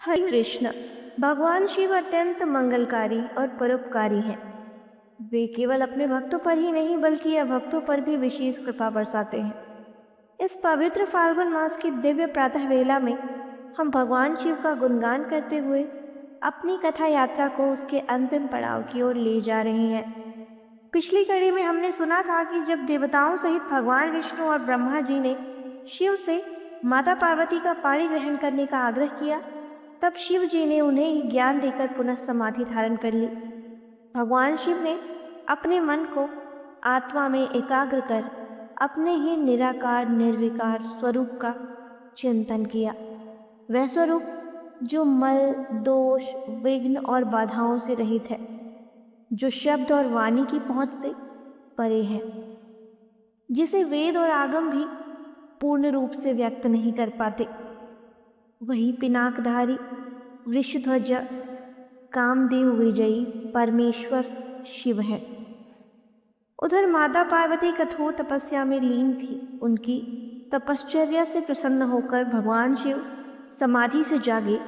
हरे कृष्ण। भगवान शिव अत्यंत मंगलकारी और परोपकारी हैं। वे केवल अपने भक्तों पर ही नहीं बल्कि अभक्तों पर भी विशेष कृपा बरसाते हैं। इस पवित्र फाल्गुन मास की दिव्य प्रातः वेला में हम भगवान शिव का गुणगान करते हुए अपनी कथा यात्रा को उसके अंतिम पड़ाव की ओर ले जा रहे हैं। पिछली कड़ी में हमने सुना था कि जब देवताओं सहित भगवान विष्णु और ब्रह्मा जी ने शिव से माता पार्वती का पाणी ग्रहण करने का आग्रह किया, तब शिव जी ने उन्हें ज्ञान देकर पुनः समाधि धारण कर ली। भगवान शिव ने अपने मन को आत्मा में एकाग्र कर अपने ही निराकार निर्विकार स्वरूप का चिंतन किया। वह स्वरूप जो मल, दोष, विघ्न और बाधाओं से रहित है, जो शब्द और वाणी की पहुंच से परे है, जिसे वेद और आगम भी पूर्ण रूप से व्यक्त नहीं कर पाते। वही पिनाकधारी, वृषध्वज, कामदेव विजयी परमेश्वर शिव है। उधर माता पार्वती कठोर तपस्या में लीन थी। उनकी तपश्चर्या से प्रसन्न होकर भगवान शिव समाधि से जागे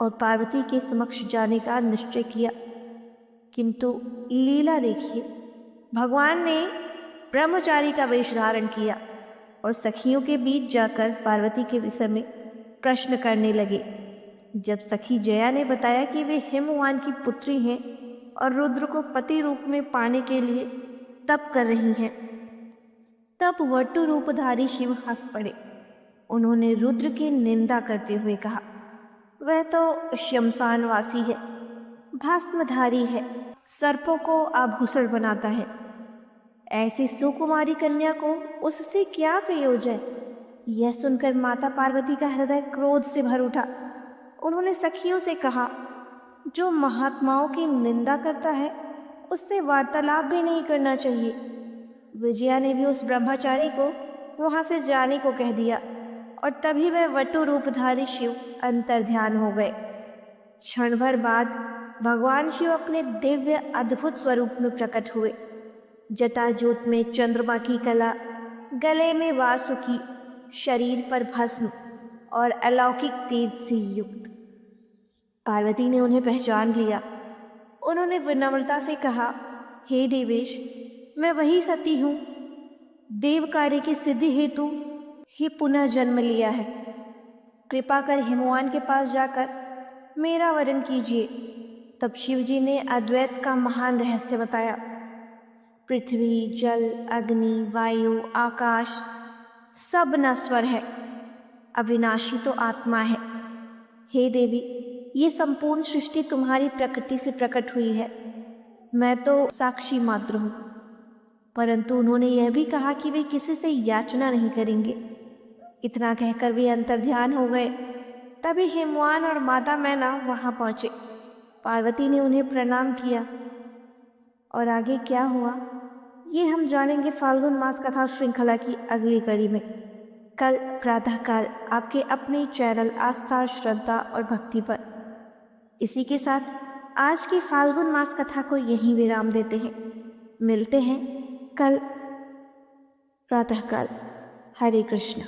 और पार्वती के समक्ष जाने का निश्चय किया। किंतु लीला देखिए, भगवान ने ब्रह्मचारी का वेश धारण किया और सखियों के बीच जाकर पार्वती के विषय में प्रश्न करने लगे। जब सखी जया ने बताया कि वे हिमवान की पुत्री हैं और रुद्र को पति रूप में पाने के लिए तप कर रही हैं, तब वटु रूपधारी शिव हंस पड़े। उन्होंने रुद्र की निंदा करते हुए कहा, वह तो शमशानवासी है, भस्मधारी है, सर्पों को आभूषण बनाता है। ऐसी सुकुमारी कन्या को उससे क्या प्रयोजन? यह सुनकर माता पार्वती का हृदय क्रोध से भर उठा। उन्होंने सखियों से कहा, जो महात्माओं की निंदा करता है उससे वार्तालाप भी नहीं करना चाहिए। विजया ने भी उस ब्रह्मचारी को वहां से जाने को कह दिया और तभी वह वटु रूपधारी शिव अंतर्ध्यान हो गए। क्षण भर बाद भगवान शिव अपने दिव्य अद्भुत स्वरूप में प्रकट हुए। जटाजूट में चंद्रमा की कला, गले में वासुकी, शरीर पर भस्म और अलौकिक तेज से युक्त। पार्वती ने उन्हें पहचान लिया। उन्होंने विनम्रता से कहा, हे देवेश, मैं वही सती हूँ, देव कार्य की सिद्धि हेतु ही पुनः जन्म लिया है। कृपा कर हिमवान के पास जाकर मेरा वरण कीजिए। तब शिव जी ने अद्वैत का महान रहस्य बताया। पृथ्वी, जल, अग्नि, वायु, आकाश सब नश्वर है, अविनाशी तो आत्मा है। हे देवी, ये संपूर्ण सृष्टि तुम्हारी प्रकृति से प्रकट हुई है। मैं तो साक्षी मात्र हूँ। परंतु उन्होंने यह भी कहा कि वे किसी से याचना नहीं करेंगे। इतना कहकर वे अंतर्ध्यान हो गए। तभी हिमवान और माता मैना वहां पहुंचे। पार्वती ने उन्हें प्रणाम किया और आगे क्या हुआ ये हम जानेंगे फाल्गुन मास कथा श्रृंखला की अगली कड़ी में, कल प्रातःकाल आपके अपने चैनल आस्था, श्रद्धा और भक्ति पर। इसी के साथ आज की फाल्गुन मास कथा को यहीं विराम देते हैं। मिलते हैं कल प्रातःकाल। हरे कृष्ण।